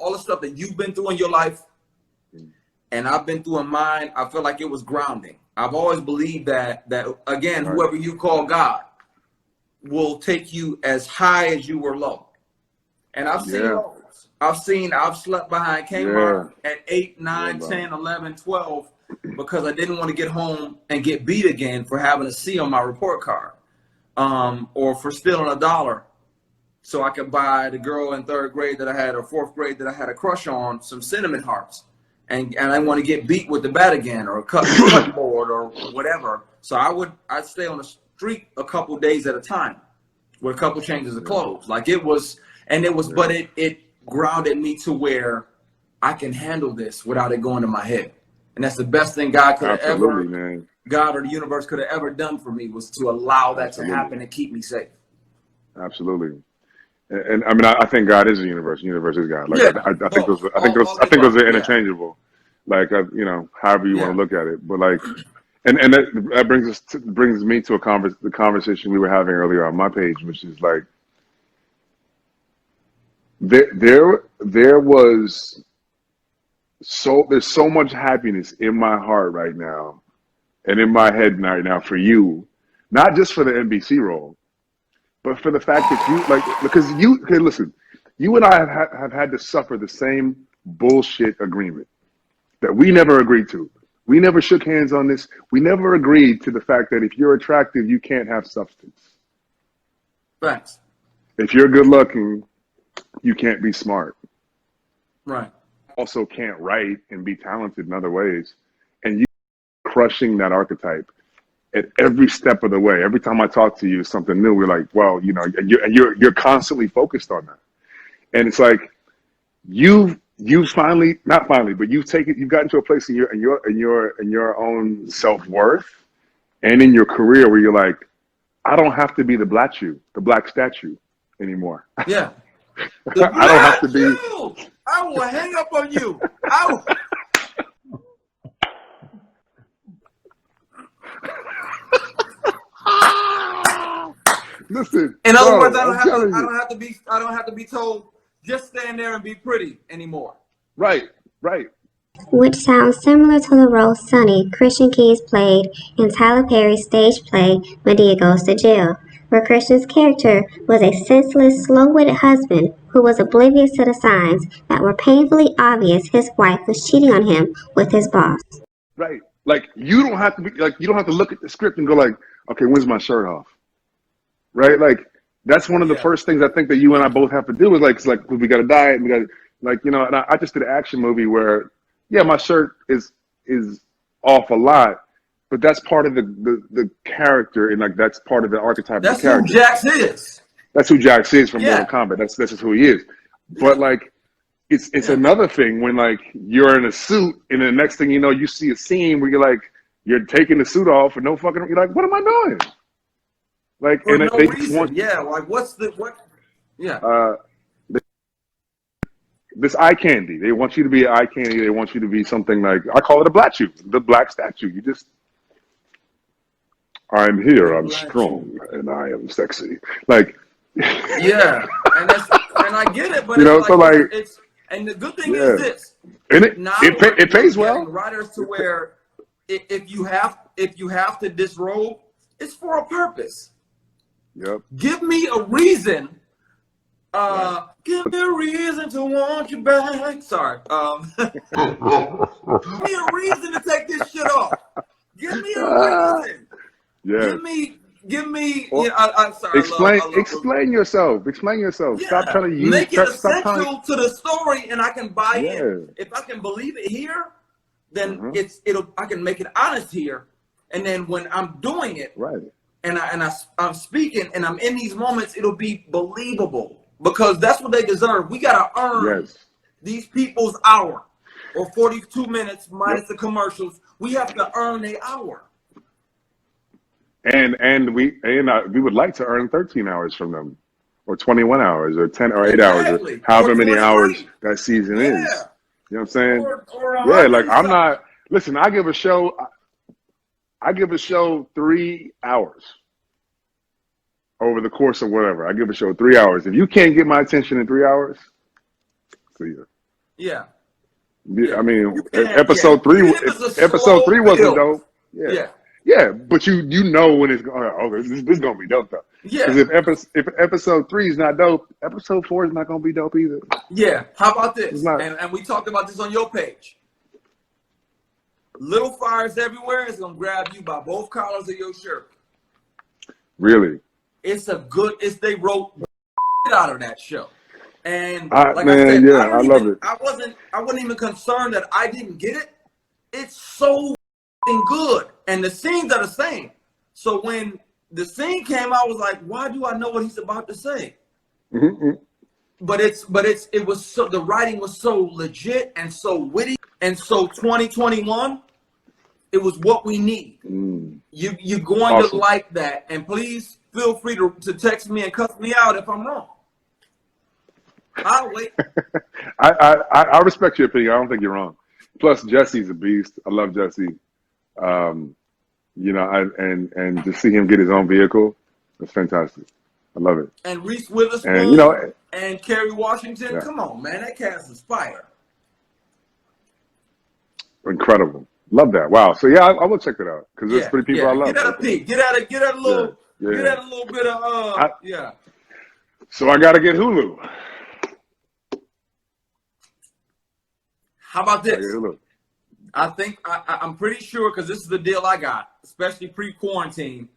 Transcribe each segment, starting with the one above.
all the stuff that you've been through in your life and I've been through in mine, I feel like it was grounding. I've always believed that again, whoever you call God will take you as high as you were low. And I've seen those. I've slept behind Kmart at 8, 9, 10, 11, 12 because I didn't want to get home and get beat again for having a C on my report card, or for stealing $1 so I could buy the girl in 3rd grade that I had, or 4th grade that I had a crush on, some cinnamon hearts. And I want to get beat with the bat again, or a cut board, or whatever. So I'd stay on the street a couple days at a time with a couple changes of clothes. Like it was, but it grounded me to where I can handle this without it going to my head. And that's the best thing God could have God or the universe could have ever done for me, was to allow that to happen and keep me safe. Absolutely. And I mean, I think God is the universe. The universe is God. Like I think those are interchangeable. Like you know, however you want to look at it. But like, and that brings me to the conversation we were having earlier on my page, which is like there's so much happiness in my heart right now, and in my head right now for you, not just for the NBC role, but for the fact that you, like, because listen, you and I have had to suffer the same bullshit agreement that we never agreed to. We never shook hands on this. We never agreed to the fact that if you're attractive, you can't have substance. Facts. If you're good looking, you can't be smart. Right. Also can't write and be talented in other ways. And you crushing that archetype at every step of the way. Every time I talk to you, something new. We're like, well, you know, and you're constantly focused on that. And it's like you've finally, not finally, but you've gotten to a place in your own self-worth and in your career where you're like, I don't have to be the black statue anymore. Yeah. I don't have to be. I will hang up on you. Listen. In other words, I don't have to be told, just stand there and be pretty anymore. Right. Which sounds similar to the role Sonny, Christian Keys played in Tyler Perry's stage play Medea Goes to Jail, where Christian's character was a senseless, slow-witted husband who was oblivious to the signs that were painfully obvious his wife was cheating on him with his boss. Right. Like you don't have to look at the script and go like, okay, when's my shirt off? Right? Like that's one of the first things I think that you and I both have to do is like we got to diet and we got to, like, you know, and I just did an action movie where, yeah, my shirt is off a lot, but that's part of the character, and like that's part of the archetype of the character. That's who Jax is. That's who Jax is from Mortal Kombat. That's just who he is. But like, it's another thing when like you're in a suit, and the next thing you know, you see a scene where you're taking the suit off and you're like, what am I doing? Like, for and no reason. Like what? Yeah. This eye candy. They want you to be eye candy. They want you to be something like, I call it a black the black statue. You just, I'm here, I'm strong, and I am sexy. Like, yeah, and I get it, but you know, it's so like, it's, and the good thing is this, and it pays well. Writers to where if you have to disrobe, it's for a purpose. Yep. Give me a reason. Give me a reason to want you back. Sorry. Give me a reason to take this shit off. Give me a reason. Yeah. Give me. Or, I'm sorry. Explain yourself. Explain yourself. Yeah. Stop trying to use. Make it essential to the story, and I can buy in. Yeah. If I can believe it here, then Mm-hmm. I can make it honest here, and then when I'm doing it, right, and I'm speaking, and I'm in these moments, it'll be believable. Because that's what they deserve. We gotta earn these people's hour, or 42 minutes minus the commercials. We have to earn an hour. And we would like to earn 13 hours from them, or 21 hours, or 10 or 8 hours, or however many hours that season is. You know what I'm saying? Or like I'm not. Listen, I give a show 3 hours. Over the course of whatever, I give a show 3 hours. If you can't get my attention in 3 hours, see ya. Yeah. I mean, You can't, episode yeah. three, Even if it's a episode slow 3 wasn't build. dope. Yeah. Yeah. Yeah, but you know when it's going. Oh, this is gonna be dope though. Because Yeah. if episode 3 is not dope, episode 4 is not gonna be dope either. Yeah. How about It's this? not. And we talked about this on your page. Little Fires Everywhere is gonna grab you by both collars of your shirt. Really? They wrote out of that show. And I said, yeah, I love it. I wasn't even concerned that I didn't get it. It's so good. And the scenes are the same. So when the scene came out, I was like, why do I know what he's about to say? Mm-hmm. But the writing was so legit and so witty. And so 2021, it was what we need. You're going to like that. And please feel free to text me and cuss me out if I'm wrong. I'll wait. I respect your opinion. I don't think you're wrong. Plus, Jesse's a beast. I love Jesse. You know, and to see him get his own vehicle, it's fantastic. I love it. And Reese Witherspoon and, you know, and Kerry Washington. Yeah. Come on, man. That cast is fire. Incredible. Love that. Wow. So yeah, I will check it out because there's 3 people I love. Get at a peek. Get at a little bit of yeah. So I gotta get Hulu. How about this? I think I'm pretty sure because this is the deal I got, especially pre-quarantine.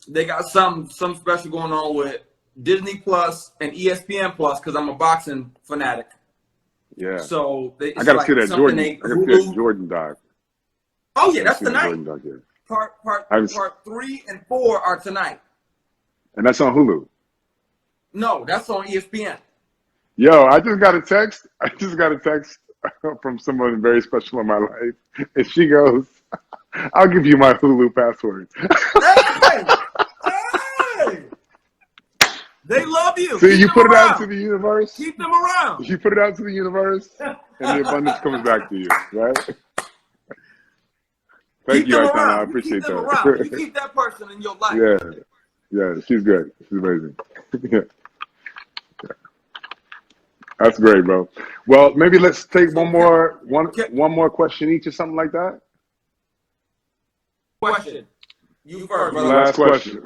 They got some special going on with Disney Plus and ESPN Plus because I'm a boxing fanatic. Yeah. So I gotta see that Jordan. I gotta see that Jordan doc. Oh yeah, that's tonight. Jordan doc, yeah. Part 3 and 4 are tonight. And that's on Hulu. No, that's on ESPN. Yo, I just got a text. From someone very special in my life, and she goes, "I'll give you my Hulu password." Hey! They love you. See, you put it out to the universe. Keep them around. You put it out to the universe, and the abundance comes back to you, right? Thank you, Aitana. I appreciate that. You keep that person in your life. Yeah, she's good. She's amazing. Yeah. That's great, bro. Well, maybe let's take one more question each or something like that. Question. You first, brother. Last question.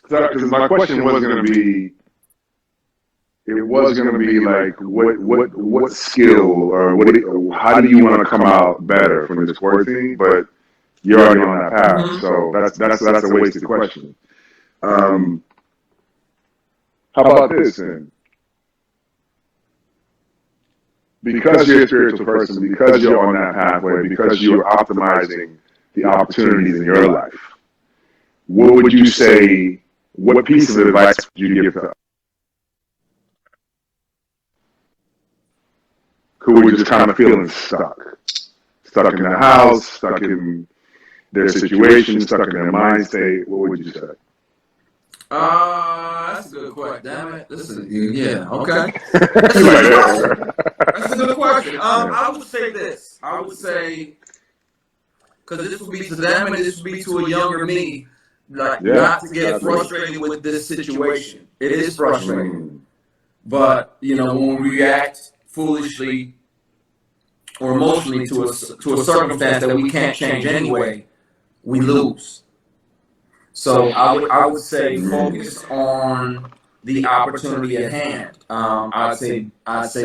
Because my question was going to be, like, what skill or how do you want to come out better from this quarantine? But you're already on that path, so that's a wasted question. How about this then? Because you're a spiritual person, because you're on that pathway, because you're optimizing the opportunities in your life, what would you say, what piece of advice would you give to who were just kind of feeling stuck in the house, stuck in their situation, stuck in their mind state? What would you say? That's a good question. Damn it. Okay. That's a good question. I would say this. I would say, because this would be to them and this would be to a younger me, not to get frustrated with this situation. It is frustrating. But, when we react foolishly or emotionally to a circumstance that we can't change anyway, we lose. So I would say focus on the opportunity at hand. I'd say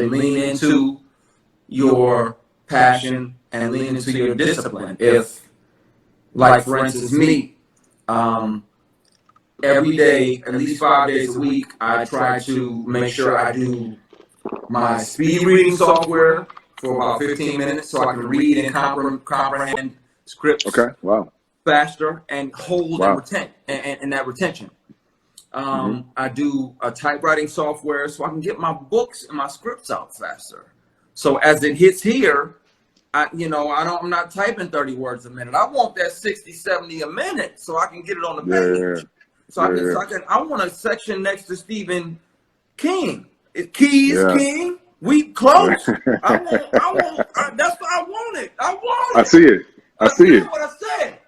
lean into your passion and lean into your discipline. If, like for instance, me, every day, at least 5 days a week, I try to make sure I do my speed reading software for about 15 minutes so I can read and comprehend scripts. Okay, wow. Faster and hold and that retention. I do a typewriting software so I can get my books and my scripts out faster. So as it hits here, I'm not typing 30 words a minute. I want that 60, 70 a minute so I can get it on the page. I want a section next to Stephen King. King. We close. That's what I wanted. I want it. I see it. I see it. What I said.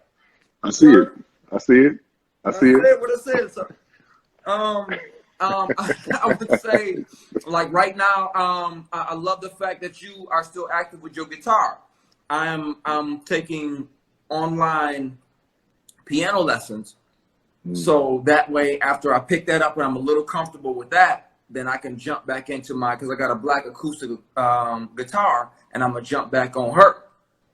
I see it. I see it. I see it. What I said, sir. I would say, like right now, I love the fact that you are still active with your guitar. I'm taking online piano lessons, so that way after I pick that up and I'm a little comfortable with that, then I can jump back into because I got a black acoustic guitar, and I'm gonna jump back on her.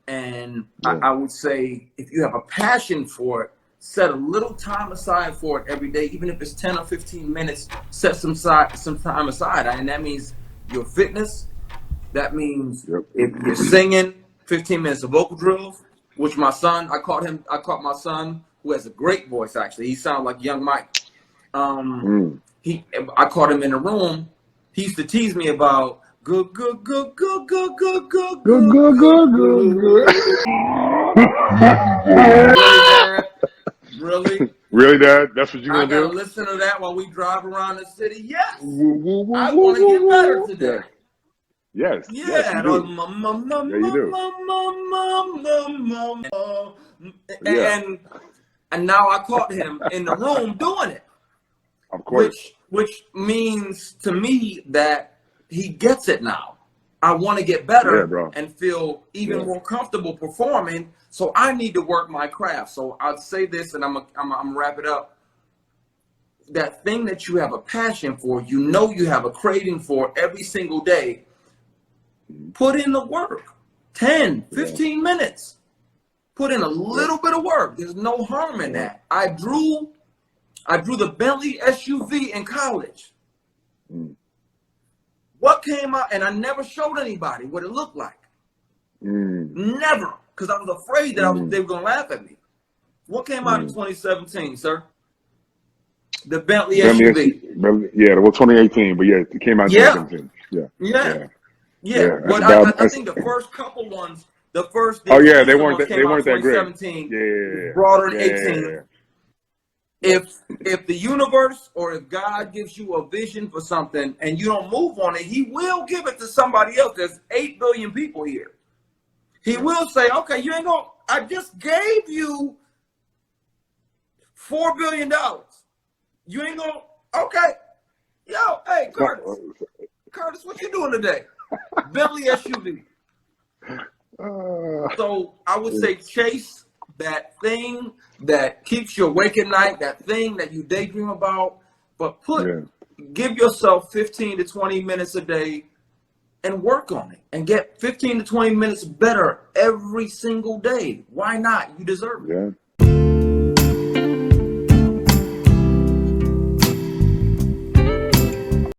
And I would say, if you have a passion for it, set a little time aside for it every day, even if it's 10 or 15 minutes. Set some time aside, and that means your fitness. That means if you're singing, 15 minutes of vocal drills. Which I caught my son, who has a great voice. Actually, he sounds like young Mike. I caught him in the room. He used to tease me about good. Really, Dad? Really? Really, Dad? That's what you're gonna do? I gotta listen to that while we drive around the city. Yes. I want to get better today. Yes. Yeah. Yes, you do. Yeah, you do. And now I caught him in the room doing it. Of course. Which means to me that he gets it now. I want to get better and feel even more comfortable performing. So I need to work my craft. So I'll say this, and I'm gonna wrap it up. That thing that you have a passion for, you have a craving for every single day, put in the work. 10, 15 minutes. Put in a little bit of work. There's no harm in that. I drew the Bentley SUV in college. What came out, and I never showed anybody what it looked like. Never, because I was afraid that they were going to laugh at me. What came out in 2017, sir? The Bentley SUV. Yeah, well, 2018, but yeah, it came out in 2017. Yeah. But I think the first couple ones, they weren't that great. 17, broader than 18. If the universe or if God gives you a vision for something and you don't move on it, he will give it to somebody else. There's 8 billion people here. He will say, okay, you ain't gonna, I just gave you $4 billion. You ain't gonna, okay. Yo, hey, Curtis, what you doing today? Bentley SUV. So I would say chase that thing that keeps you awake at night, that thing that you daydream about, but give yourself 15 to 20 minutes a day and work on it and get 15 to 20 minutes better every single day. Why not? You deserve it.